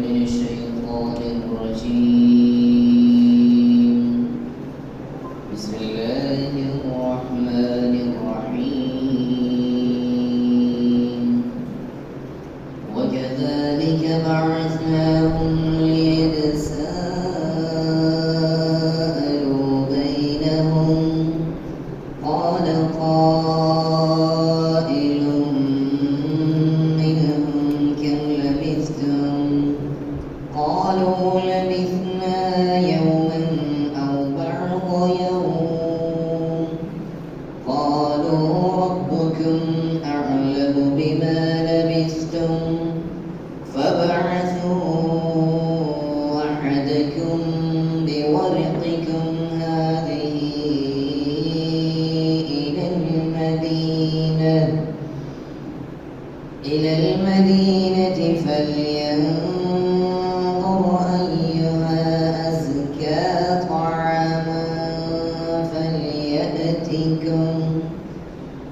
من الشيطان الرجيم. بسم الله الرحمن الرحيم. وكذلك بعثناهم ليتساءلوا بينهم قال قائل منهم كم لبثتم قالوا لبثنا يوما أو بعض يوم قالوا ربكم أعلم بما لبثتم فابعثوا أحدكم بورقكم هذه إلى المدينة فلينظر أيها أزكى طعاما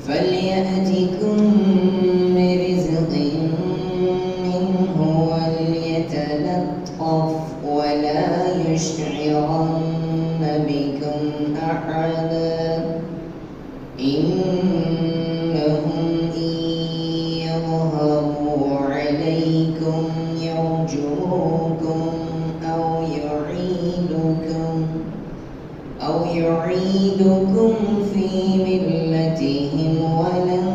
فليأتكم برزق منه وليتلطف ولا يشعرن بكم أحدا إنهم إن يظهروا عليكم يرجموكم أو يعيدكم في ملتهم ولن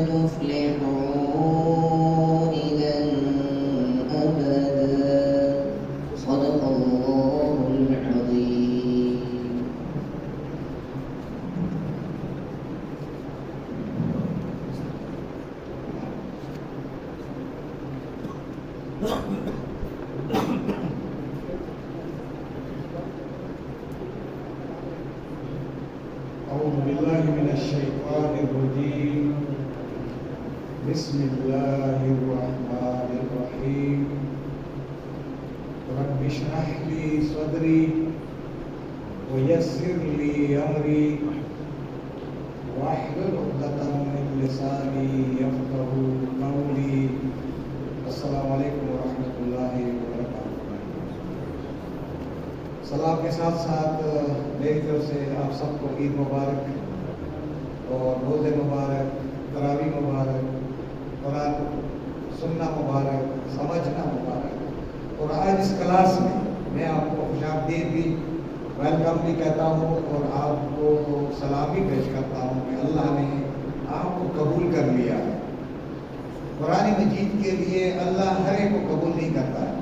تفلحوا إذا أبدا. صدق الله العظيم. أعوذ بالله من الشيطان الرجيم. بسم الله الرحمن الرحيم. رب اشرح لي صدري ويسر لي أمري واحلل عقدة من لساني يفقهوا قولي. السلام علیکم ورحمۃ اللہ وبرکاتہ. سلام کے ساتھ ساتھ میری طرف سے آپ سب کو عید مبارک اور روزے مبارک، تراویح مبارک، قرآن سننا مبارک، سمجھنا مبارک. اور آج اس کلاس میں آپ کو خوش آمدید بھی، ویلکم بھی کہتا ہوں اور آپ کو سلام بھی پیش کرتا ہوں کہ اللہ نے آپ کو قبول کر لیا ہے. قرآن مجید کے لیے اللہ ہر ایک کو قبول نہیں کرتا ہے،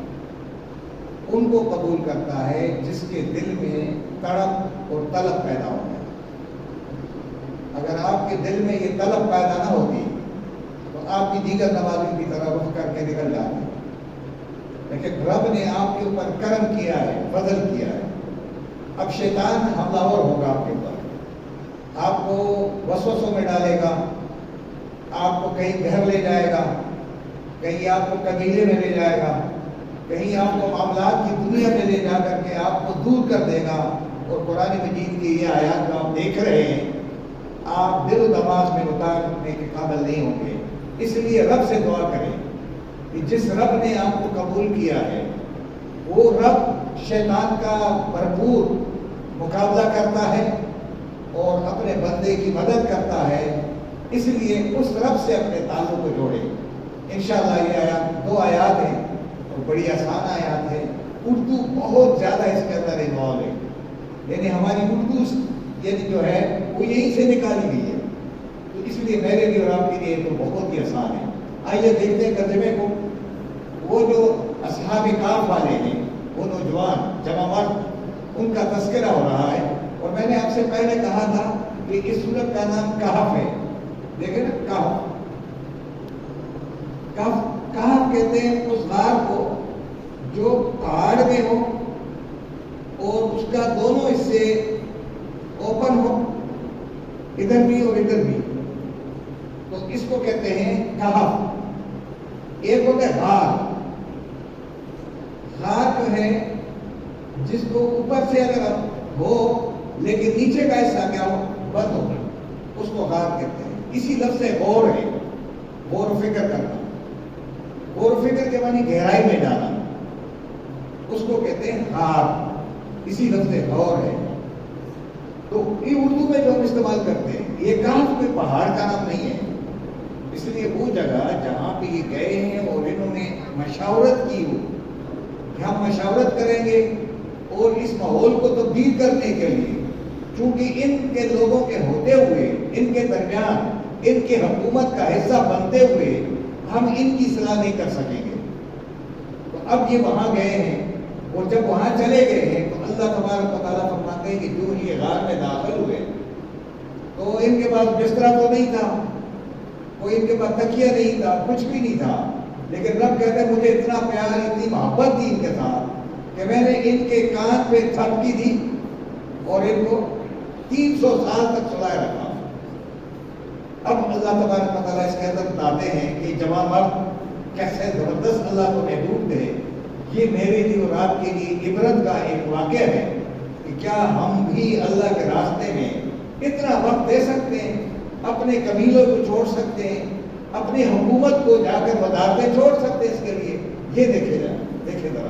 ان کو قبول کرتا ہے جس کے دل میں تڑپ اور طلب پیدا ہو جائے. اگر آپ کے دل میں یہ طلب پیدا نہ ہوتی تو آپ کی دیگر نمازوں کی طرح رخ کر کے نکل جاتے. لیکن رب نے آپ کے اوپر کرم کیا ہے، فضل کیا ہے. اب شیطان حملہ آور ہوگا آپ کے اوپر، آپ کو وسوسوں میں ڈالے گا، آپ کو کہیں گھر لے جائے گا، کہیں آپ کو قبیلے میں لے جائے گا، کہیں آپ کو معاملات کی دنیا میں لے جا کر کے آپ کو دور کر دے گا. اور قرآن مجید کی یہ آیات جو آپ دیکھ رہے ہیں آپ دل و دماغ میں اتارنے کے قابل نہیں ہوں گے. اس لیے رب سے دعا کریں کہ جس رب نے آپ کو قبول کیا ہے وہ رب شیطان کا بھرپور مقابلہ کرتا ہے اور اپنے بندے کی مدد کرتا ہے. اس لیے اس رب سے اپنے تعلق کو جوڑیں. انشاءاللہ یہ آیات 2 آیات ہیں اور بڑی آسان آیات ہے. اردو بہت زیادہ اس کے اندر انوالو ہے، یعنی ہماری اردو یعنی جو ہے وہ یہیں سے نکالی گئی ہے. تو اس لیے میرے لیے اور آپ کے لیے تو بہت ہی آسان ہے. آئیے دیکھتے ہیں ترجمے کو. وہ جو اصحاب کاف والے ہیں، وہ نوجوان جمع مرد، ان کا تذکرہ ہو رہا ہے. اور میں نے آپ سے پہلے کہا تھا کہ اس سورت کا نام کہف ہے. دیکھیں نا، کہف کہتے ہیں اس غار کو جو پہاڑ میں ہو اور اس کا دونوں حصے اوپن ہو، ادھر بھی اور ادھر بھی، تو اس کو کہتے ہیں کہف. ایک ہوتا ہے غار. غار جو ہے جس کو اوپر سے اگر ہو لیکن نیچے کا حصہ کیا ہو، بند ہو، اس کو غار کہتے ہیں. اسی لفظ سے غور ہے، غور و فکر کرنا. غور و فکر کے معنی گہرائی میں جانا. اس کو کہتے ہیں غار، اسی لفظ غور ہے. تو یہ اردو میں جو ہم استعمال کرتے ہیں، یہ کہاں کوئی پہاڑ کا نام نہیں ہے. اس لیے وہ جگہ جہاں پہ یہ گئے ہیں اور انہوں نے مشاورت کی ہو کہ ہم مشاورت کریں گے اور اس ماحول کو تبدیل کرنے کے لیے، چونکہ ان کے لوگوں کے ہوتے ہوئے، ان کے درمیان، ان کے حکومت کا حصہ بنتے ہوئے ہم ان کی صلاح نہیں کر سکیں گے. تو اب یہ وہاں گئے ہیں، اور جب وہاں چلے گئے ہیں تو اللہ تبارک و تعالیٰ فرماتے ہیں کہ جو یہ غار میں داخل ہوئے تو ان کے پاس بستر تو نہیں تھا، کوئی ان کے پاس تکیہ نہیں تھا، کچھ بھی نہیں تھا، لیکن رب کہتے ہیں مجھے اتنا پیار، اتنی محبت تھی ان کے ساتھ کہ میں نے ان کے کان پہ تھپکی دی اور ان کو 300 سال تک سلائے رکھا. اب اللہ تبارک و تعالیٰ اس کے اندر بتاتے ہیں کہ جوان مرد کیسے زبردست اللہ کو محدود دے. یہ میرے لیے اور آپ کے لیے عبرت کا ایک واقعہ ہے کہ کیا ہم بھی اللہ کے راستے میں اتنا وقت دے سکتے ہیں، اپنے قبیلوں کو چھوڑ سکتے ہیں، اپنی حکومت کو جا کر وزارتیں چھوڑ سکتے ہیں اس کے لیے. یہ دیکھے ذرا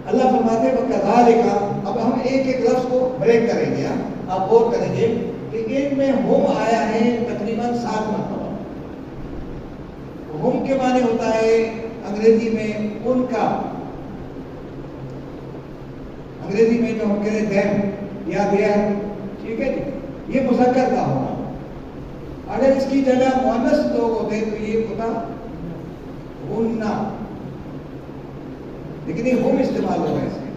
اللہ فرماتے ہیں وَكَذَلِكَ. اب ہم ایک ایک لفظ کو بریک کریں گے. آپ غور کریں گے کہ ایک میں ہم آیا ہے تقریباً 7 مرتبہ. ہم کے معنی ہوتا ہے انگریزی میں ان کا، انگریزی میں جو ہم کہتے ہیں دیم یا دیر، ٹھیک ہے جی، یہ مذکر کا ہونا. اگر اس کی جگہ مؤنث لوگ ہوتے تو یہ ہوتا ہننا، لیکن یہ ہم استعمال ہوا ہے اس میں.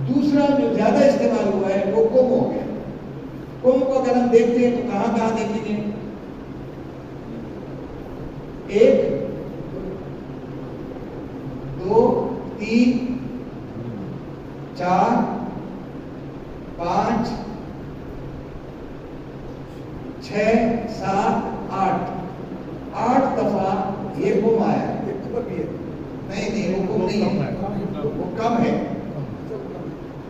دوسرا جو زیادہ استعمال ہوا ہے وہ کم ہو گیا. کم کو اگر ہم دیکھتے ہیں تو کہاں کہاں دیکھیں گے؟ 1 2 3 4 5 6 7 8 دفعہ یہ کم آیا ہے. نہیں وہ کم نہیں ہے، وہ کم ہے.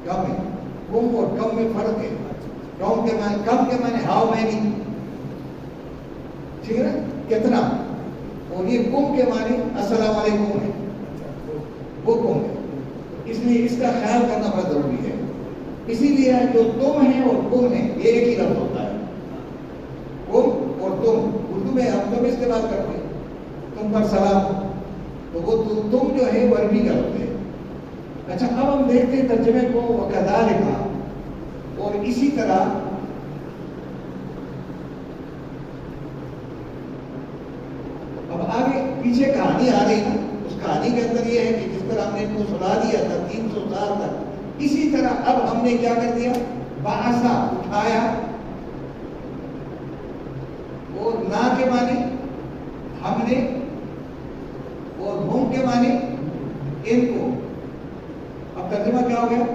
کم اور کم میں فرق ہے. کم کے معنی ہاؤ مینی، ٹھیک ہے نا، کتنا. اور یہ کم کے معنی السلام علیکم ہے، وہ کم ہے. اس لیے اس کا خیال کرنا بہت ضروری ہے. اسی لیے جو تم ہیں اور کم ہیں یہ ایک ہی لفظ ہوتا ہے. کم اور تم اردو میں ہم تم استعمال کرتے ہیں، تم پر سلام، تو وہ تم جو ہے وہ عربی کا ہوتے ہیں. اچھا اب ہم دیکھتے ہیں ترجمے کو وَكَذَلِكَ. اور اسی طرح اب آگے پیچھے کہانی آ رہی ہے. اس کہانی کے اندر یہ ہے کہ جس طرح ہم نے ان کو سلا دیا تھا 300 سال تک، اسی طرح اب ہم نے کیا کر دیا؟ باسا، اٹھایا. اور نا کے معنی ہم نے، اور ہم کے معنی ان کو. اب ترجمہ کیا ہو گیا؟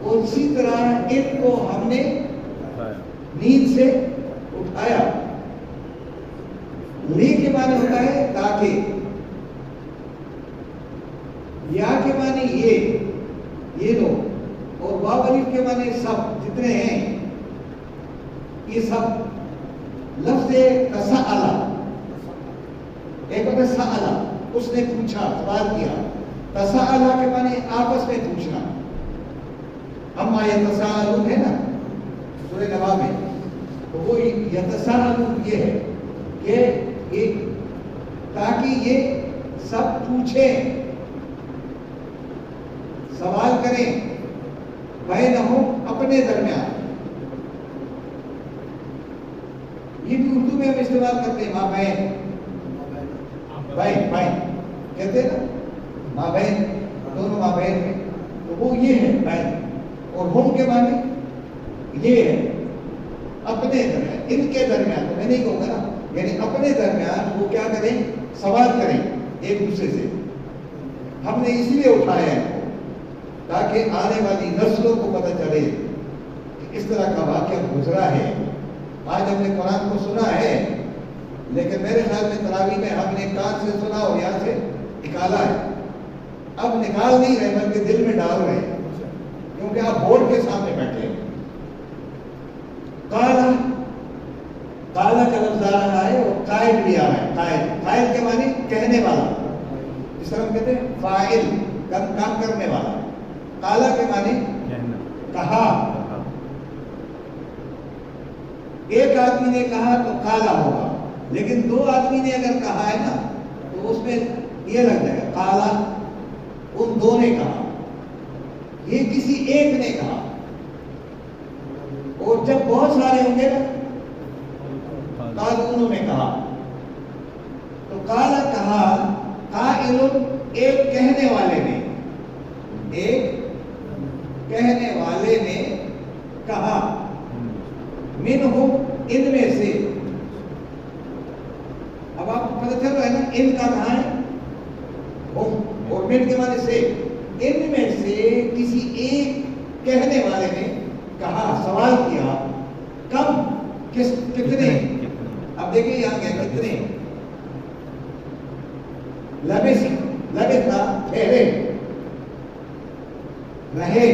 اور اسی طرح ان کو ہم نے نیند سے اٹھایا. لی کے معنی ہوتا ہے تاکہ، یا کے معنی یہ لو، اور واو الف کے معنی سب جتنے ہیں یہ سب. لفظ تساءلہ، ایک ہوتا ہے سألہ، اس نے پوچھا، سوال کیا. تساءلہ کے معنی آپس میں پوچھنا. اما یتساءلون ہے نا سورہ نبا میں، تو وہ یتساءلون یہ ہے کہ تاکہ یہ سب پوچھیں، سوال کریں، بینہم اپنے درمیان. یہ بھی اردو میں ہم استعمال کرتے ہیں مابین، بین کہتے ہیں نا، مابین، دونوں مابین میں. تو وہ یہ ہے بین. اور ہم کے معنی یہ ہے اپنے درمیان، ان کے درمیان. تو میں نہیں کہوں گا نا، یعنی اپنے درمیان وہ کیا کریں؟ سوال کریں ایک دوسرے سے. ہم نے اس لیے اٹھایا ہے تاکہ آنے والی نسلوں کو پتہ چلے کہ اس طرح کا واقعہ گزرا ہے. آج ہم نے قرآن کو سنا ہے، لیکن میرے خیال میں تراویح میں ہم نے کان سے سنا اور یہاں سے نکالا ہے. اب نکال نہیں رہے بلکہ دل میں ڈال رہے ہیں، کیونکہ آپ بورڈ کے سامنے بیٹھے ہیں. کالا کا لفظ آ رہا ہے اور قائل بھی آ رہا ہے. قائل کے معنی کہنے والا. جس طرح ہم کہتے ہیں فاعل، کام کرنے والا. قالا کے معنی کہا. ایک آدمی نے کہا تو قالا ہوگا، لیکن دو آدمی نے اگر کہا ہے نا تو اس میں یہ لگ جائے گا قالا، ان دو نے کہا. یہ کسی ایک نے کہا. اور جب بہت سارے ہوں گے نا قالوا انہوں نے کہا. تو قالا کہا، قائل ایک کہنے والے نے، ایک کہنے والے نے کہا، منہم ان میں سے. اب آپ کو پتہ چل رہا ہے نا ان کا کہاں ہے، ہم، اور من کے معنی سے. ان میں سے کسی ایک کہنے والے نے کہا، سوال کیا، کم، کتنے. اب دیکھیں یہاں کیا کتنے. لبس، لبسنا ٹھہرے، رہے.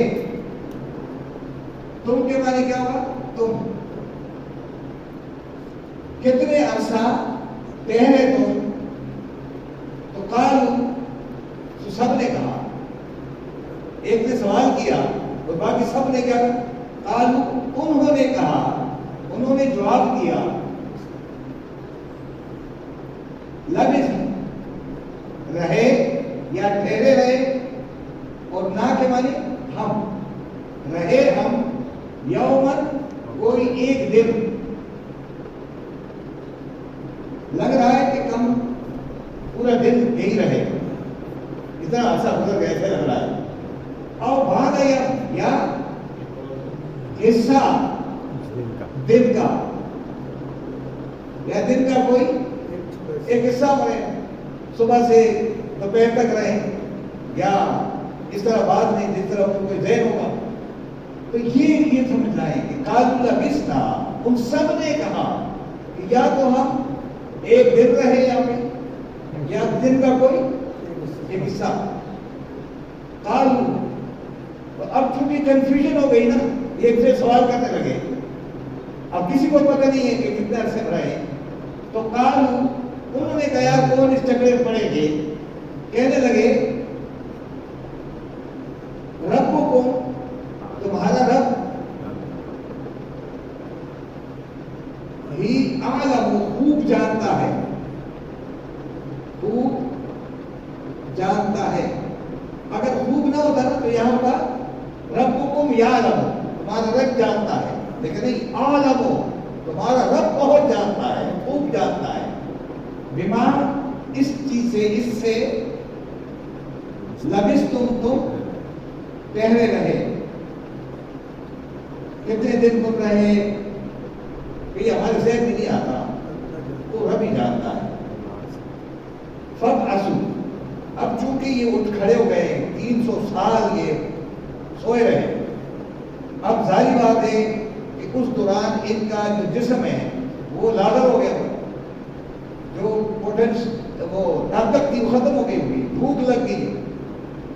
تم کے معنی کیا ہوگا، تم. کتنے عرصہ ٹھہرے تم. تو قالوا، تو سب نے کہا. ایک نے سوال کیا اور باقی سب نے کیا کہا، قالوا انہوں نے کہا، انہوں نے جواب دیا. لبس رہے یا ٹھہرے رہے، اور نہ کے معنی ہم. رہے ہم، یومن کوئی ایک دن. لگ رہا ہے کہ کم پورا دن یہی رہے، اتنا عرصہ گزر گیا ایسے لگ رہا ہے. اور بعد یا حصہ دن کا، یا دن کا کوئی ایک حصہ رہے، صبح سے دوپہر تک رہے، یا اس طرح بعد میں جس طرح ان کو ذہن ہوگا. تو یہ سمجھ رہے کہ قالوا لبثنا، ان سب نے کہا کہ یا تو ہم ایک دن رہے یہاں پہ، یا دن کا کوئی ایک حصہ. قالوا، اب چونکہ کنفیوژن ہو گئی نا، ایک سے سوال کرنے لگے، اب کسی کو پتہ نہیں ہے کہ کتنے عرصے میں رہے. تو قالوا، انہوں نے کہا، کون اس چکرے میں پڑے گے. کہنے لگے، ربکم، تمہارا رب، ہی اعلم، خوب جانتا ہے، خوب جانتا ہے. اگر خوب نہ ہوتا نا تو یہاں کا ربکم یعلم، تمہارا رب جانتا ہے. لیکن نہیں، اعلم، تمہارا رب بہت جانتا ہے، خوب جانتا ہے. بما، اس چیز سے، اس سے، لبثتم، تم ٹھہرے رہے. کتنے دن تم رہے کہ ہمارے ذہن میں نہیں آتا، تو رب ہی جانتا ہے. فابعثوا، اب چونکہ یہ اٹھ کھڑے ہو گئے، 300 سال یہ سوئے رہے. اب ظاہری بات ہے کہ اس دوران ان کا جو جسم ہے وہ لاغر ہو گیا، جو پوٹنس، وہ طاقت تھی وہ ختم ہو گئی ہوئی، بھوک لگ گئی.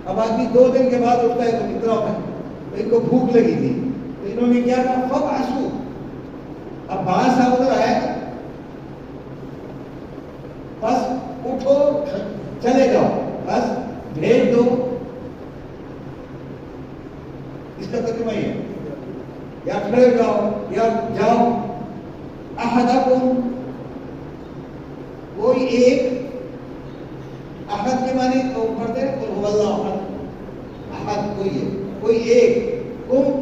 اب آدمی 2 دن کے بعد اٹھتا ہے تو کتنا ہوتا ہے، تو ان کو بھوک لگی تھی. تو انہوں نے کیا کہا، فابعثوا. اب باس ادھر آیا نا، بس اٹھو چلے جاؤ، بس بھیج دو. اس کا ترجمہ یہ ہے، یا کھڑے جاؤ یا جاؤ. احدکم، کوئی ایک. احد کے معنی تو پڑھتے ہیں قل هو اللہ احد. احد کوئی ہے، کوئی ایک.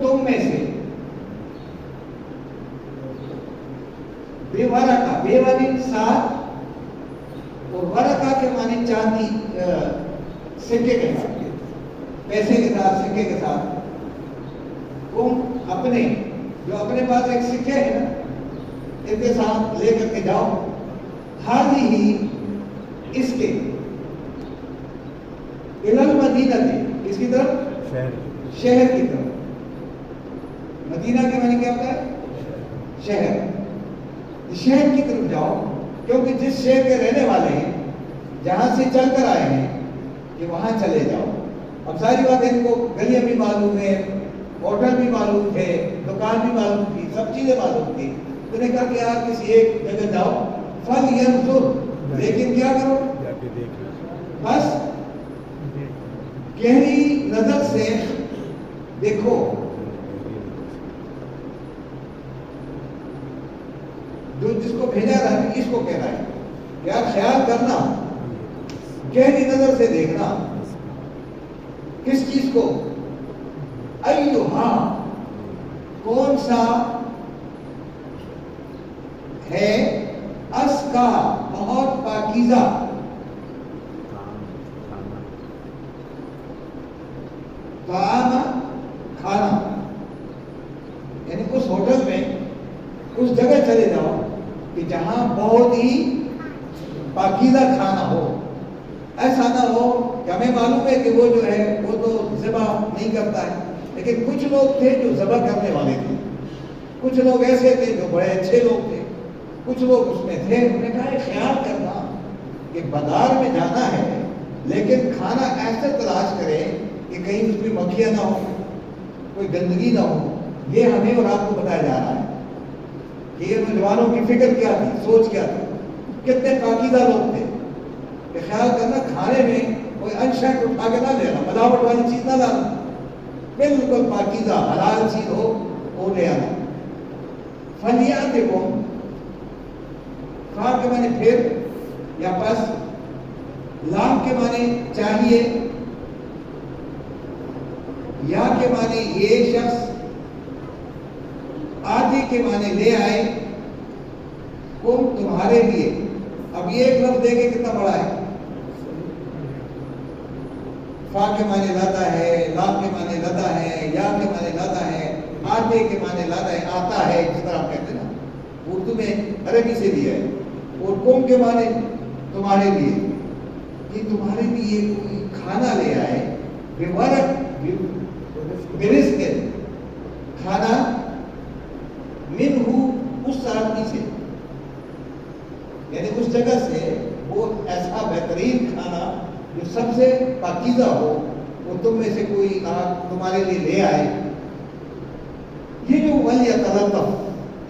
تم میں سے. بے ورقہ، بے معنی ساتھ، اور ورقہ کے معنی چاندی، سکے کے ساتھ، پیسے کے ساتھ، سکے کے ساتھ. تم اپنے، جو اپنے پاس ایک سکے ہے نا، ان کے ساتھ لے کر کے جاؤ. حاضی ہی، اس کے، المدینہ تھے، اس کی طرف، شہر کی طرف. مدینہ کے معنی کیا ہوتا ہے، شہر. شہر کی طرف جاؤ، کیونکہ جس شہر کے رہنے والے ہیں، جہاں سے چل کر آئے ہیں، کہ وہاں چلے جاؤ. اب ساری بات ان کو گلیاں بھی معلوم ہے، ہوٹل بھی معلوم تھے، دکان بھی معلوم تھی، سب چیزیں معلوم تھی. تو نے کہا کہ آپ کسی ایک جگہ جاؤ. فَلْيَنْظُرْ، لیکن کیا کرو، بس گہری نظر سے دیکھو. جو جس کو بھیجا رہا ہے اس کو کہہ رہا ہے کہ آپ خیال کرنا، گہری نظر سے دیکھنا. کس چیز کو؟ ایہا، کون سا ہے، اسکا، بہت پاکیزہ، طعام، کھانا. یعنی اس ہوٹل میں اس جگہ چلے جاؤ کہ جہاں بہت ہی پاکیزہ کھانا ہو. ایسا نہ ہو کہ ہمیں معلوم ہے کہ وہ جو ہے وہ تو ذبح نہیں کرتا ہے، لیکن کچھ لوگ تھے جو ذبح کرنے والے تھے، کچھ لوگ ایسے تھے جو بڑے اچھے لوگ تھے، کچھ لوگ اس میں تھے. انہوں نے کہا خیال کرنا کہ بازار میں جانا ہے لیکن کھانا ایسے تلاش کرے کہ کہیں اس میں مکھیاں نہ ہو، کوئی گندگی نہ ہو. یہ ہمیں اور آپ کو بتایا جا رہا ہے کہ یہ نوجوانوں کی فکر کیا تھی، سوچ کیا تھی، کتنے پاکیزہ لوگ تھے. کہ خیال کرنا کھانے میں کوئی انشٹ اٹھا کے نہ لینا، ملاوٹ والی چیز نہ لانا، بالکل پاکیزہ حلال چیز ہو وہ لے آنا. فلیاتکم، فا کے معنی پھر یا پس، لام کے معنی چاہیے، یا کے معنی یہ شخص، آتی کے معنی لے آئے، کم تمہارے لیے. اب یہ ایک لفظ دیکھیں کتنا بڑا ہے. فا کے معنی لاتا ہے، لام کے معنی لاتا ہے، یا کے معنی لاتا ہے، آتے کے معنی لاتا ہے، آتا ہے، جس طرح آپ کہتے ہیں نا اردو میں عربی سے لیا ہے. اور کم کے معنی تمہارے لیے، یہ تمہارے لیے کوئی کھانا لے آئے، برزق، کھانا، منہ، اس آدمی سے، یعنی اس جگہ سے وہ ایسا بہترین کھانا جو سب سے پاکیزہ ہو وہ تم میں سے کوئی تمہارے لیے لے آئے. یہ جو ولیتلطف،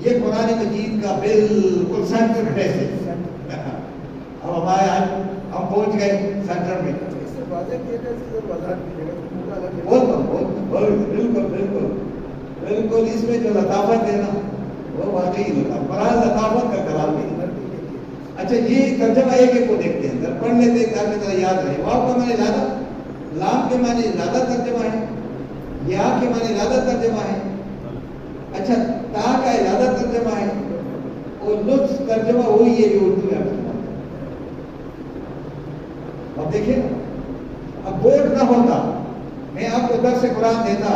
یہ قرآن مجید کا بالکل سینٹر ہے. اب ہمارے ہم پہنچ گئے سینٹر میں. بالکل بالکل بالکل اس میں جو لطافت ہے نا وہ واقعی قرآن لطافت کا کلام نہیں. اچھا یہ ترجمہ ایک ایک کو دیکھتے ہیں، اندر پڑھ لیتے ہیں تاکہ ذرا یاد رہے. واو کا معنی زیادہ، لام کے معنی زیادہ ترجمہ ہے، یا کے معنی زیادہ ترجمہ ہے، اچھا تا کا زیادہ ترجمہ ہے، اور لطف ترجمہ وہی ہے جو اردو میں آپ. اب دیکھیں اب بورڈ نہ ہوتا، میں آپ کو درس قرآن دیتا،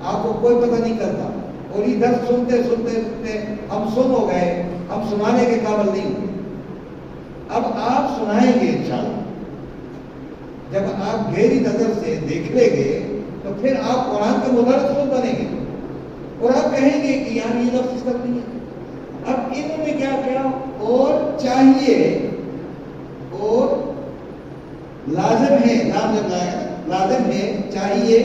آپ کو کوئی پتہ نہیں کرتا، اور یہ درس سنتے سنتے سنتے ہم سن ہو گئے، ہم سنانے کے قابل نہیں ہوئے. اب آپ سنائیں گے انشاءاللہ. جب آپ گہری نظر سے دیکھ لیں گے تو پھر آپ قرآن کے مدرس خود بنیں گے اور آپ کہیں گے کہ یار یہ لفظ اس طرح نہیں ہے. اب انہوں نے کیا کیا، اور چاہیے اور لازم ہے، نام جب لایا لازم ہے، چاہیے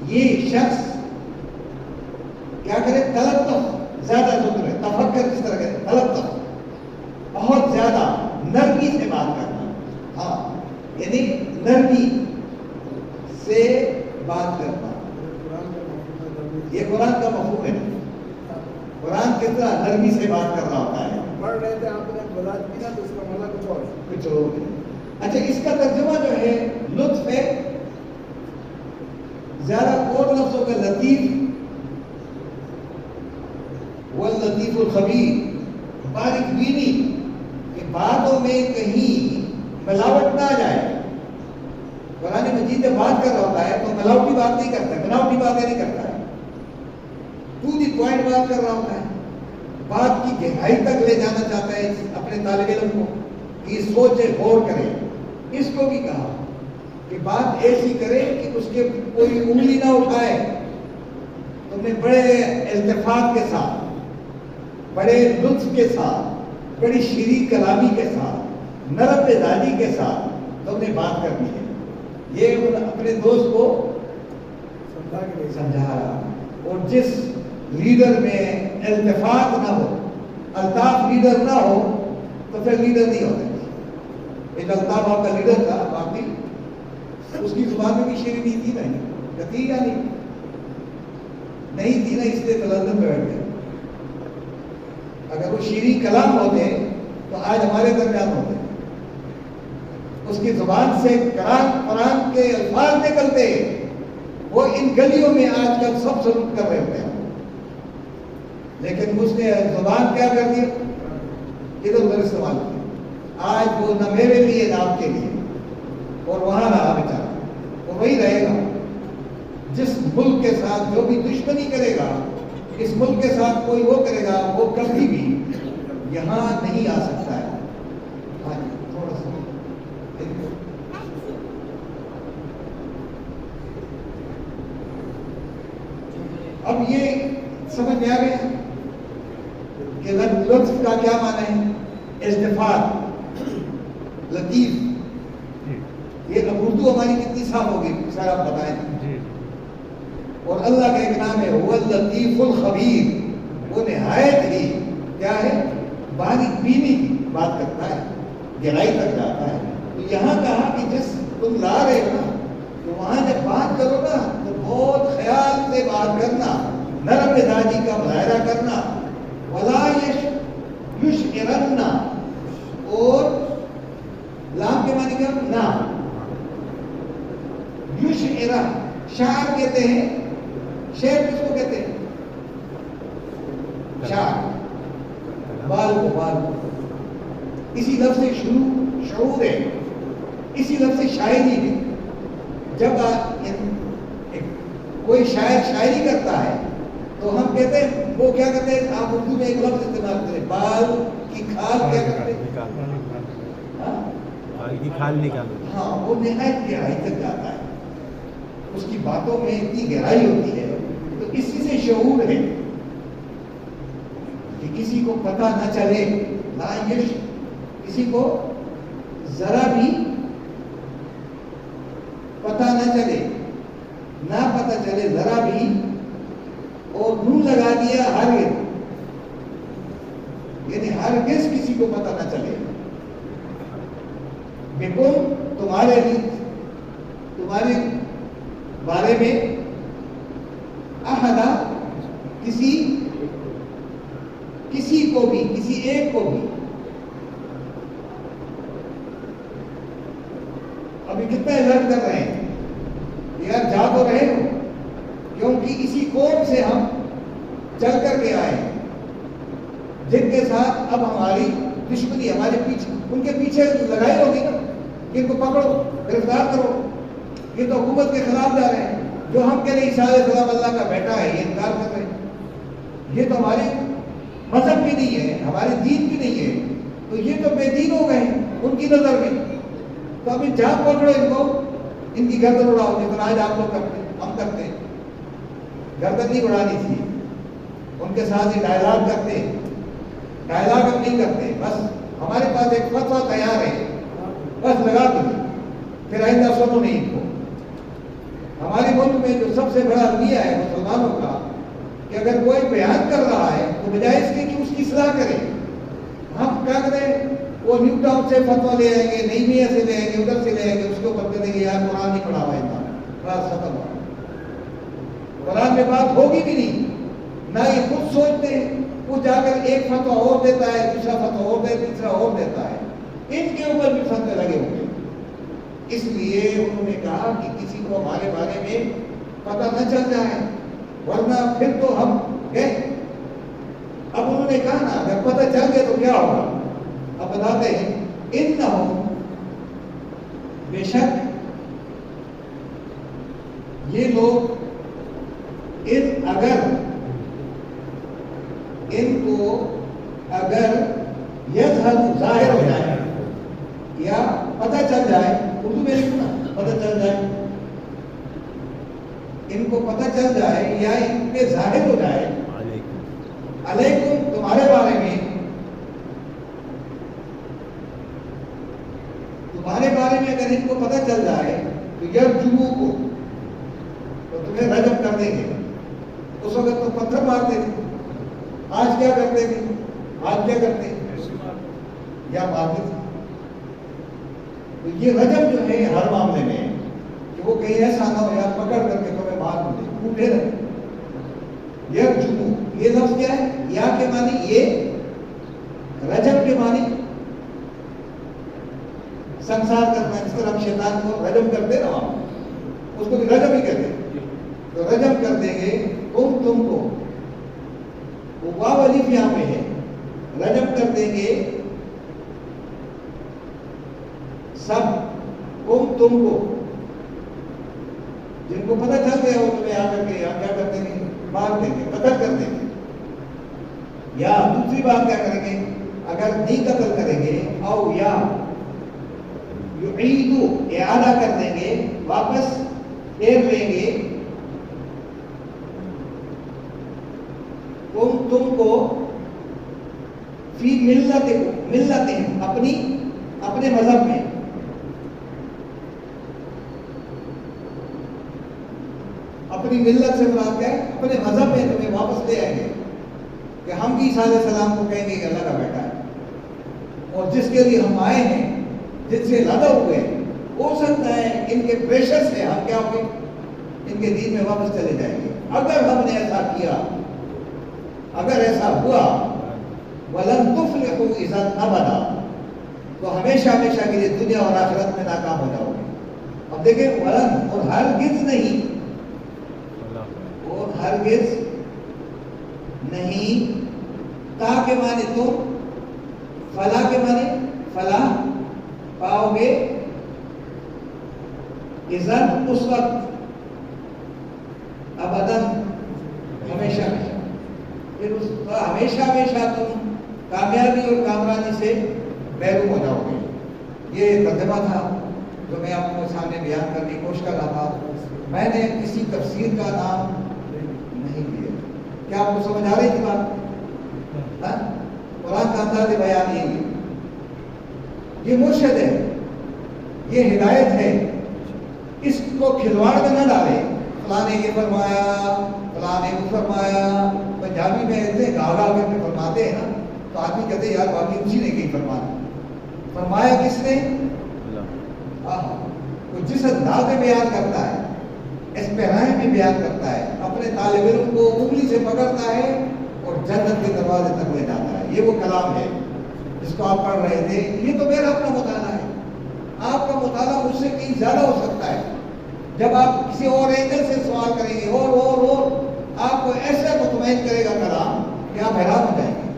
یہ شخص کیا کرے، تلطف، زیادہ ذکر ہے، تفکر کس طرح کرے، تلطف، بہت زیادہ نرمی سے بات کرنا. ہاں یعنی نرمی سے بات کرنا. یہ قرآن کا مفہوم ہے. قرآن کس طرح نرمی سے بات کر رہا ہوتا ہے. پڑھ رہے تھے آپ نے بذات کی نا تو اس کا مطلب کچھ اور کچھ اور. اچھا اس کا ترجمہ جو ہے لطف ہے، زیادہ اور لفظوں کا لطیف، واللطیف الخبیر، باریک بینی، کہ باتوں میں کہیں ملاوٹ نہ آ جائے. قرآن مجید جب بات کر رہا ہوتا ہے تو ملاوٹی بات نہیں کرتا ہے، بناوٹی باتیں نہیں کرتا ہے، ٹو دی پوائنٹ بات کر رہا ہوتا ہے. بات کی گہرائی تک لے جانا چاہتا ہے اپنے طالب علم کو کہ سوچے غور کرے. اس کو بھی کہا کہ بات ایسی کرے کہ اس کے کوئی انگلی نہ اٹھائے. تم نے بڑے التفات کے ساتھ، بڑے لطف کے ساتھ، بڑی شیریں کلامی کے ساتھ، نرم مزاجی کے ساتھ تم نے بات کرنی ہے. یہ اپنے دوست کو سمجھا. اور جس لیڈر میں التفات نہ ہو، الطاف لیڈر نہ ہو تو پھر لیڈر نہیں ہوتا. ایک الطاف آپ کا لیڈر تھا باقی اس کی زبان میں بھی شیرینی تھی نہیں تھی یا نہیں تھی نا، اس لیے تو لندن میں بیٹھ گئے. اگر وہ شیریں کلام ہوتے تو آج ہمارے درمیان ہوتے. اس کی زبان سے قرآن کے الفاظ نکلتے، وہ ان گلیوں میں آج کل سب سلوک کر رہے ہوتے ہیں. لیکن اس نے زبان کیا کر دی، ادھر ادھر استعمال کیا. آج وہ نہ میرے لیے نہ آپ کے لیے، اور وہاں رہا بیچارہ، وہ وہی رہے گا. جس ملک کے ساتھ جو بھی دشمنی کرے گا، اس ملک کے ساتھ کوئی وہ کرے گا، وہ کبھی بھی یہاں نہیں آ سکتا ہے. ہاں تھوڑا سا اب یہ سمجھ میں آ گیا کہ لطف کا کیا معنی ہے؟ ازدفار، لطیف. یہ اب اردو ہماری کتنی صاف ہوگی سر آپ بتائیں. اور اللہ کا ایک نام ہے وہ اللطیف الخبیر، وہ نہایت ہی کیا ہے، باریک بینی کی بات کرتا ہے، گہرائی تک جاتا ہے. تو یہاں کہا کہ جس تم لا رہے ہو نا، تو وہاں جب بات کرو نا تو بہت خیال سے بات کرنا، نرم مزاجی کا مظاہرہ کرنا. ولا یشعرن، اور لام کے معنی کیا؟ نا. یشعر، شاعر کہتے ہیں، شعر کس کو کہتے ہیں؟ شاعر، بال کو. اسی لفظ سے شعور ہے، اسی لفظ سے شاعری ہے. جب کوئی شاعر شاعری کرتا ہے تو ہم کہتے ہیں، وہ کیا کرتے ہیں، آپ اردو میں ایک لفظ استعمال کرتے ہیں، بال کی کھال کیا کرتے ہیں؟ بال کی کھال نکالو. ہاں، وہ نہایت گہرائی تک جاتا ہے، اس کی باتوں میں اتنی گہرائی ہوتی ہے. تو اسی سے شعور ہے کہ کسی کو پتہ نہ چلے، لا یش، کسی کو ذرا بھی پتہ نہ چلے، نہ پتہ چلے ذرا بھی. اور نون لگا دیا ہرگز، یعنی ہرگز کسی کو پتہ نہ چلے. بالکل تمہارے بارے میں احدا، کسی کو بھی، کسی ایک کو بھی. ابھی کتنا الرٹ کر رہے ہیں یار، جا تو رہے ہو، کیونکہ اسی قوم سے ہم چل کر کے آئے ہیں، جن کے ساتھ اب ہماری دشمنی، ہمارے پیچھے، ان کے پیچھے لگائی ہوگی نا کہ ان کو پکڑو، گرفتار کرو. یہ تو حکومت کے خلاف جا رہے ہیں. جو ہم کہہ رہے ہیں عیسیٰ علیہ السلام اللہ کا بیٹا ہے، یہ انکار کر رہے ہیں. یہ تو ہمارے مذہب بھی نہیں ہے، ہمارے دین بھی نہیں ہے. تو یہ تو بے دین ہو گئے ہیں ان کی نظر میں. تو ابھی جہاں پکڑو ان کو، ان کی گردن اڑاؤ، جتنا آج آپ لوگ کرتے ہیں، ہم کرتے ہیں. گردن نہیں اڑانی تھی، ان کے ساتھ ہی ڈائلاگ کرتے. ڈائلاگ ہم نہیں کرتے، بس ہمارے پاس ایک فتویٰ تیار ہے، بس لگا دو، پھر آئندہ سنو نہیں ان کو. ہمارے ملک میں جو سب سے بڑا المیہ ہے مسلمانوں کا، کہ اگر کوئی بیان کر رہا ہے تو بجائے اس کے کہ اس کی اصلاح کرے، ہم کیا کریں، وہ نیو ٹاؤن سے فتویٰ لے آئیں گے، نئی میاں سے لے آئیں گے، ادھر سے لے آئیں گے، اس کے اوپر کہتے ہیں یار قرآن نہیں پڑھا ہوا اتنا، بس ختم ہوا. قرآن میں بات ہوگی بھی نہیں، نہ یہ خود سوچتے ہیں. وہ جا کر ایک فتویٰ اور دیتا ہے، دوسرا فتویٰ اور دیتا ہے، تیسرا اور دیتا ہے. ان کے اوپر بھی فتوے لگے ہوئے. اس لیے انہوں نے کہا کہ کسی کو ہمارے بارے میں پتہ نہ چل جائے، ورنہ پھر تو ہم گئے. اب انہوں نے کہا نا اگر پتہ چل گیا تو کیا ہوگا. اب بتاتے ہیں، انہم، بے شک یہ لوگ، ان کو اگر یظہر، ظاہر ہو جائے یا پتہ چل جائے، اردو میں لکھنا پتہ چل جائے، ان کو پتہ چل جائے یا ان پہ ظاہر ہو جائے، علیکم، تمہارے بارے میں، اگر ان کو پتہ چل جائے تو یرجموکم، تو تمہیں رجم کر دیں گے. اس وقت تو پتھر مارتے تھے، آج کیا کرتے تھے، آج کیا کرتے ہیں، یا مارتے تھے. تو یہ رجب جو ہے ہر معاملے میں ہے کہ وہ کہیں ایسا نہ ہو یا پکڑ کر کے تمہیں مار دے اٹھے رہے. یہ لفظ کیا ہے؟ یا کے معنی یہ، رجب کے معنی سنسار کرنا. اس طرح ہم شیطان کو رجم کرتے نا، اس کو بھی رجم ہی کہتے ہیں. تو رجم کر دیں گے تم کو، وہ واو الف یہاں پہ ہے، رجم کر دیں گے سب تم کو، جن کو پتہ چل گیا وہ تمہیں آ کر کے یہاں کیا کر دیں گے؟ مار دیں گے، قتل کر دیں گے. یا دوسری بات کیا کریں گے؟ اگر نہیں قتل کریں گے او یا یعیدو اعادہ کر دیں گے، واپس پھیر لیں گے تم کو فی ملت اپنے مذہب میں. اپنی ملت سے مراد کیا ہے؟ اپنے مذہب میں تمہیں واپس لے آئیں گے کہ ہم بھی عیسیٰ علیہ السلام کو کہیں گے کہ اللہ کا بیٹا ہے، اور جس کے لیے ہم آئے ہیں، جن سے لدا ہوئے، ہو سکتا ہے ان کے پریشر سے ہم کیا ہوں گے؟ ان کے دین میں واپس چلے جائیں گے. اگر ہم نے ایسا کیا، اگر ایسا ہوا وَلَن تُفْلِحُوا إِذًا أَبَدًا، تو ہمیشہ ہمیشہ کے لیے دنیا اور آخرت میں ناکام ہو جاؤ گے. اب دیکھیں ولن اور ہرگز نہیں، اور ہرگز نہیں، تا کے معنی تم، فلاح کے معنی فلاح پاؤ گے، اذن اس وقت، ابداً ہمیشہ، پھر اس ہمیشہ ہمیشہ تم کامیابی اور کامرانی سے محروم ہو جاؤ گے. یہ ترجمہ تھا جو میں آپ کو سامنے بیان کرنے کی کوشش کر رہا تھا. میں نے کسی تفسیر کا نام نہیں لیا. کیا آپ کو سمجھ آ رہی تھی بات؟ قرآن کا انداز بیان یہی ہے. یہ مرشد ہے، یہ ہدایت ہے، اس کو کھلواڑ میں نہ ڈالے. فلاں نے یہ فرمایا، فلاں نے وہ فرمایا. پنجابی میں ایسے گا گا کر کے فرماتے ہیں نا، تو آدمی کہتے ہیں یار باقی اسی نے کہیں فرمایا کس نے؟ وہ جس انداز میں بیان کرتا ہے، اس پیراہے میں بیان کرتا ہے، اپنے طالب علم کو انگلی سے پکڑتا ہے اور جنت کے دروازے تک لے جاتا ہے. یہ وہ کلام ہے جس کو آپ پڑھ رہے تھے. یہ تو میرا اپنا مطالعہ ہے، آپ کا مطالعہ مجھ سے کہیں زیادہ ہو سکتا ہے. جب آپ کسی اور اینگل سے سوال کریں گے اور آپ کو ایسا مطمئن کرے گا کلام کہ آپ حیران ہو جائیں گے.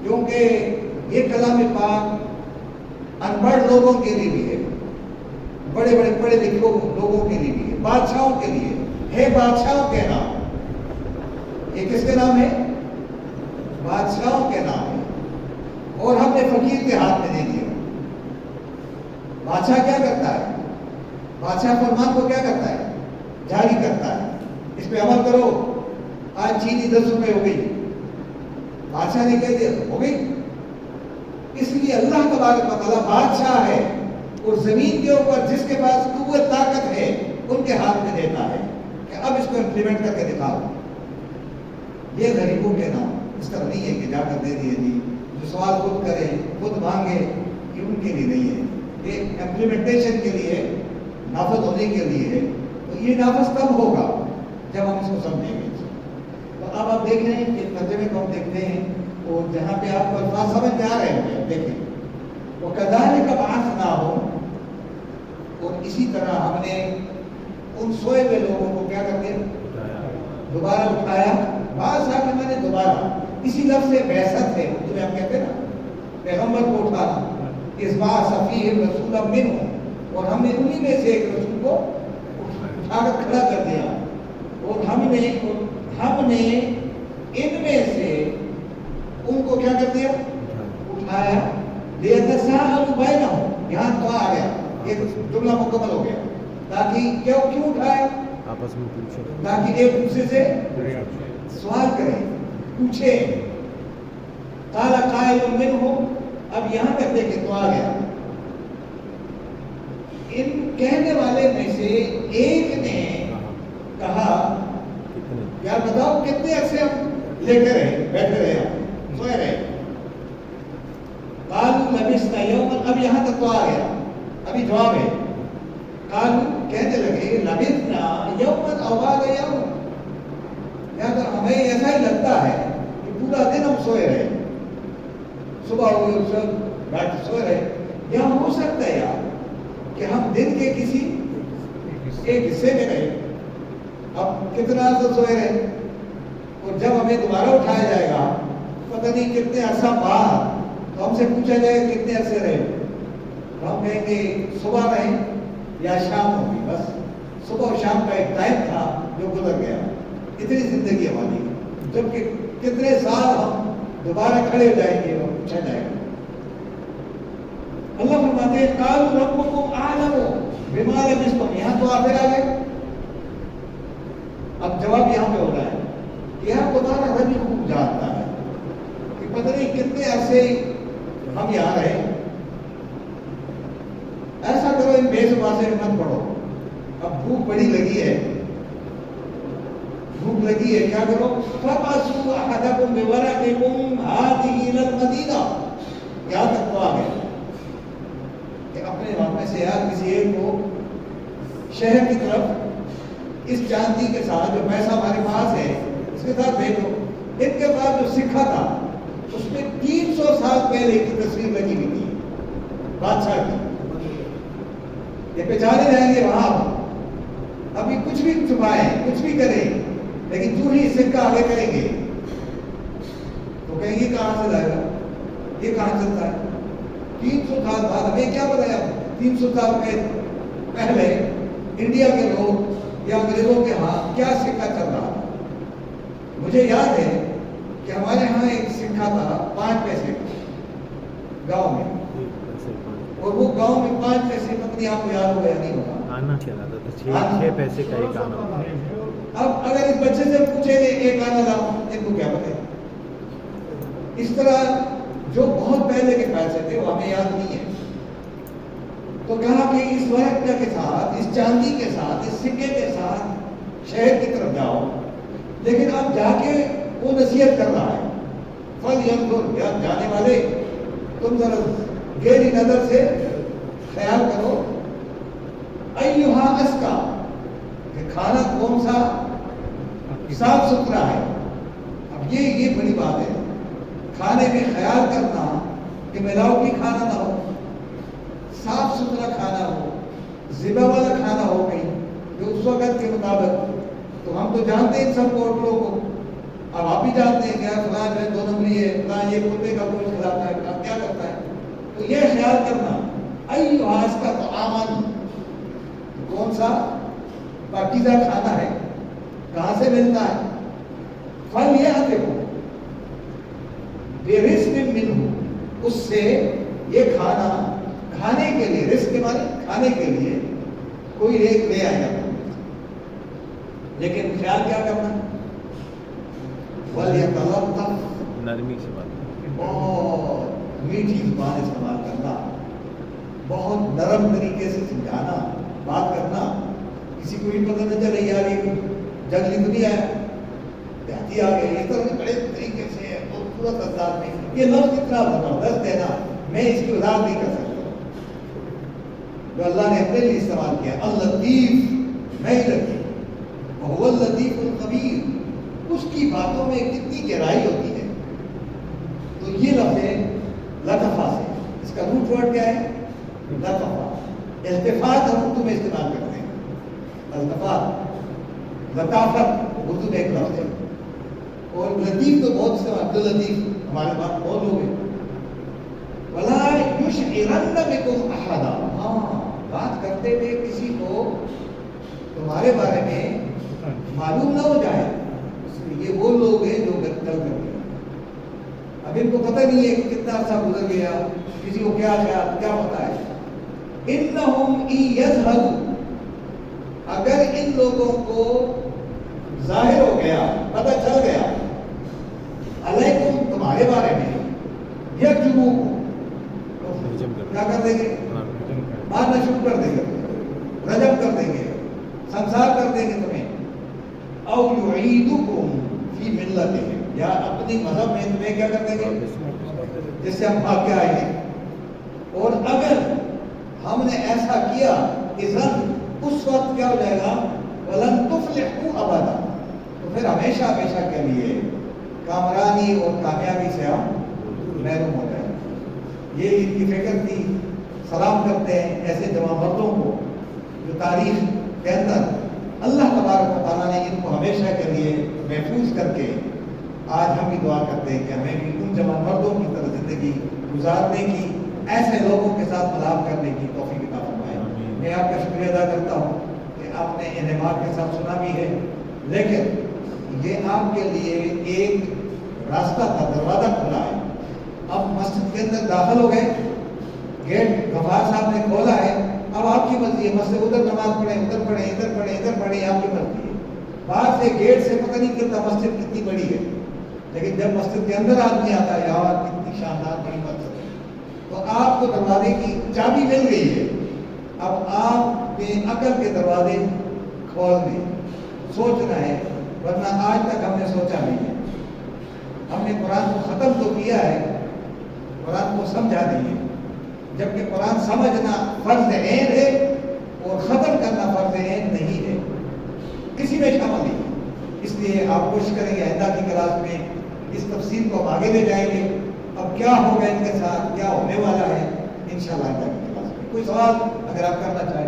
کیونکہ یہ کلام پاک ان پڑھ لوگوں کے لیے بھی ہے، بڑے بڑے پڑھے لکھے لوگوں کے لیے بھی ہے، بادشاہوں کے لیے ہے. بادشاہوں کے نام، یہ کس کے نام ہے؟ بادشاہوں کے نام ہے. اور ہم نے فقیر کے ہاتھ میں دے دیا. بادشاہ کیا کرتا ہے؟ بادشاہ فرمان کو کیا کرتا ہے؟ جاری کرتا ہے. اس پہ عمل کرو. آج چینی 10 روپے ہو گئی، بادشاہ نے کہہ دیا ہو گئی. اس لیے اللہ تبارک و تعالیٰ بادشاہ ہے، اور زمین کے اوپر جس کے پاس قوت طاقت ہے ان کے ہاتھ میں دیتا ہے کہ اب اس کو امپلیمنٹ کر کے دکھاؤ. یہ غریبوں کے نام. اس طرح نہیں ہے کہ جا کر دے دیے جی، جو سوال خود کرے خود مانگے، یہ ان کے لیے نہیں ہے. یہ امپلیمنٹیشن کے لیے، نافذ ہونے کے لیے ہے. تو یہ نافذ تب ہوگا جب ہم اس کو سمجھیں گے. تو اب آپ دیکھ رہے ہیں کہ ترجمے کو ہم دیکھتے ہیں، اور جہاں پہ آپ کو الفاظ سمجھ میں آ رہے ہیں دیکھیں. وہ کذالک بعثناہم، اور اسی طرح ہم نے ان سوئے ہوئے لوگوں کو کیا کر دیا؟ دوبارہ اٹھایا. بعث کے معنی دوبارہ. اسی لفظ سے بعثت ہے، اردو میں ہم کہتے ہیں نا پیغمبر کو اٹھانا. اس بعث فیہم رسولا منہم، اور ہم نے انہی میں سے ایک رسول کو اٹھا کر کھڑا کر دیا. اور ہم نے ان میں سے ان کو کیا کر دیا؟ اٹھایا. لیتساءلوا بینہم، یہاں تو آ گیا، یہ جملہ مکمل ہو گیا. تاکہ کیوں اٹھایا؟ آپس میں پوچھو، تاکہ ایک دوسرے سے سوال کریں، پوچھیں. قال قائل منہم، اب یہاں تک دیکھیں تو آ گیا. ان کہنے والے میں سے ایک نے کہا یار بتاؤ کتنے عرصے ہم لیٹے رہے، بیٹھے رہے، ہم سوئے رہے. قالوا لبثنا یوما، اب یہاں تک تو آ گیا. ابھی جواب ہے. قالو کہنے لگے لبثنا یوما او بعض یوم، یا تو ہمیں ایسا ہی لگتا ہے کہ پورا دن ہم سوئے رہے، صبح ہوئی صبح بیٹھ سوئے رہے، یا ہو سکتا ہے یار کہ ہم دن کے کسی ایک حصے میں رہے. اب کتنا عرصہ سوئے رہے، اور جب ہمیں دوبارہ اٹھایا جائے گا پتہ نہیں کتنے عرصہ بعد، تو ہم سے پوچھا جائے گا کتنے عرصے رہے، تو ہم کہیں گے صبح رہے یا شام ہوگی. بس صبح اور شام کا ایک ٹائم تھا جو گزر گیا. اتنی زندگی ہماری، جبکہ کتنے سال ہم دوبارہ کھڑے ہو جائیں گے اور پوچھا جائے گا. اللہ فرماتے ہیں قالوا ربکم اعلم بما لبثتم. یہاں تو آپ آ گئے. اب جواب یہاں پہ ہو رہا ہے کہ یہاں تمہارا رب خوب جانتا ہے کہ پتہ نہیں کتنے عرصے ہم یہاں رہے. ایسا کرو ان بے زبان سے مت پڑھو. اب بھوک بڑی لگی ہے، بھوک لگی ہے، کیا کرو؟ فَبَعْثُوا أَحَدَكُمْ بِوَرَقِكُمْ هَٰذِهِ إِلَى الْمَدِينَةِ. یہاں تک تو آ گئے کہ اپنے وہاں میں سے یار کسی ایک کو شہر کی طرف اس چاندی کے ساتھ جو پیسہ ہمارے پاس ہے اس کے ساتھ بھیجو. ان کے پاس جو سکہ تھا اس میں 300 سال پہلے کی تصویر لگی ہوئی تھی بادشاہ کی. یہ پہچانے جائیں گے وہاں. ابھی کچھ بھی چھپائیں کچھ بھی کریں، لیکن جو ہی سکہ آگے کریں گے تو کہیں گے کہاں سے لائے گا، یہ کہاں چلتا ہے. 300 سال بعد ہمیں کیا بتایا؟ 300 سال پہلے انڈیا کے لوگ یا انگریزوں کے ہاں کیا سکہ چل رہا تھا. مجھے یاد ہے کہ ہمارے ہاں ایک سکہ تھا 5 پیسے گاؤں میں، اور وہ گاؤں میں 5 پیسے اپنی آپ کو یاد ہو گیا نہیں ہوگا، آنا چلا تھا 6 پیسے کا ایک آنا. اب اگر اس بچے سے پوچھیں گے ایک آنا لاؤ، ان کو کیا پتہ. اس طرح جو بہت پہلے کے پیسے تھے وہ ہمیں یاد نہیں ہے. تو کہا کہ اس ورق کے ساتھ، اس چاندی کے ساتھ، اس سکے کے ساتھ شہر کی طرف جاؤ. لیکن اب جا کے وہ نصیحت کر رہا ہے فَلْيَنْظُرْ، یا جانے والے تم ذرا گہری نظر سے خیال کرو أَيُّهَا أَزْكَىٰ، کہ کھانا کون سا صاف ستھرا ہے. اب یہ بڑی بات ہے، کھانے میں خیال کرنا کہ ملاوٹی کھانا نہ ہو، صاف ستھرا کھانا ہو، ذبح والا کھانا ہو کہیں جو اس وقت کے مطابق. تو ہم تو جانتے ہیں ان سب ہوٹلوں کو. اب آپ بھی جانتے ہیں کہ فلاں جو ہے 2 نمبری ہے، فلاں یہ کتے کا گوشت کھلاتا ہے، فلاں کیا کرتا ہے. تو یہ خیال کرنا أَيُّهَا أَزْكَىٰ طَعَامًا، کون سا پاکیزہ کھانا ہے، کہاں سے ملتا ہے. فَلْيَأْتِكُمْ بِرِزْقٍ مِّنْهُ، اس سے یہ کھانا کھانے کے لیے، رزق کے معنی کھانے کے لیے کوئی ایک لے آئے گا. لیکن خیال کیا کرنا، وَلْيَتَلَطَّفْ، نرمی سے بات. بہت میٹھی زبان استعمال کرنا، بہت نرم طریقے سے سمجھانا، بات کرنا. کسی کو بھی پتہ نہ چلے یار یہ جنگلی دنیا ہے، دیہاتی آ گئے، اس طرح بڑے طریقے سے خوبصورت انداز میں. یہ لفظ اتنا زبردست ہے نا، میں اس کی وضاحت نہیں کر سکتا جو اللہ نے اپنے لیے استعمال کیا. اللطیف، میں ہی لطیف، وہو اللطیف الخبیر. اس کی باتوں میں کتنی گہرائی ہوتی ہے. تو یہ لفظ ہے لطفہ سے، اس کا روٹ ورڈ کیا ہے؟ لطفہ. التفات ہم اردو میں استعمال کرتے ہیں. التفات، لطافت اردو میں ایک لفظ ہے. اور لطیف تو بہت استعمال، عبد اللطیف ہمارے پاس بہت لوگ ہیں. وَلَا يُشْعِرَنَّ بِكُمْ أَحَدًا، ہاں بات کرتے ہوئے کسی کو تمہارے بارے میں معلوم نہ ہو جائے یہ وہ لوگ ہیں جو گل کر گئے. اب ان کو پتہ نہیں ہے کہ کتنا عرصہ گزر گیا، کسی کو کیا خیال کیا پتہ ہے. إِنَّهُمْ إِن يَذْهَبُوا، اگر ان لوگوں کو ظاہر ہو گیا، پتہ چل گیا، علیکم تمہارے بارے میں، یکجبوکم، کیا کر دیں گے؟ مارنا شروع کر دیں گے، رجم کر دیں گے، سنسار کر دیں گے تمہیں. او یعیدکم فی ملتہم، یا اپنی مذہب میں تمہیں کیا کر دیں گے جس سے ہم بھاگ کے آئے ہیں. اور اگر ہم نے ایسا کیا اذن اس وقت کیا ہو جائے گا ولن تفلحوا ابدا، تو پھر ہمیشہ ہمیشہ کے لیے کامرانی اور کامیابی سے ہم محروم ہو جائیں گے۔ یہ ان کی فکر تھی۔ سلام کرتے ہیں ایسے جوان مردوں کو جو تاریخ کے اندر اللہ تبارک و تعالیٰ نے ان کو ہمیشہ کے لیے محفوظ کر کے آج ہم بھی دعا کرتے ہیں کہ ہمیں بھی ان جوان مردوں کی طرح زندگی گزارنے کی، ایسے لوگوں کے ساتھ ملاپ کرنے کی توفیق عطا فرمائے۔ میں آپ کا شکریہ ادا کرتا ہوں کہ آپ نے انعماد کے ساتھ سنا بھی ہے، لیکن یہ آپ کے لیے ایک راستہ تھا، دروازہ کھلا ہے۔ اب مسجد کے اندر داخل ہو گئے، گیٹ غفار صاحب نے کھولا ہے، اب آپ کی مرضی ہے، مسجد ادھر نماز پڑھیں، ادھر پڑھیں، ادھر پڑھیں، ادھر پڑھیں، آپ کی مرضی ہے۔ باہر سے گیٹ سے پتہ نہیں چلتا مسجد کتنی بڑی ہے، لیکن جب مسجد کے اندر آدمی آتا ہے یہاں کتنی شاندار بڑی مسجد ہے، تو آپ کو دروازے کی چابی مل گئی ہے۔ اب آپ نے عقل کے دروازے کھولنے سوچنا ہے، ورنہ آج تک ہم نے سوچا نہیں ہے۔ ہم نے قرآن کو ختم تو کیا ہے، قرآن کو سمجھا نہیں ہے، جبکہ قرآن سمجھنا فرض عین ہے اور ختم کرنا فرض عین نہیں ہے، کسی میں شامل نہیں ہے۔ اس لیے آپ کوشش کریں گے آئندہ کی کلاس میں اس تفصیل کو ہم آگے لے جائیں گے۔ اب کیا ہوگا ان کے ساتھ، کیا ہونے والا ہے، انشاءاللہ آئندہ کی کلاس میں۔ کوئی سوال اگر آپ کرنا چاہیں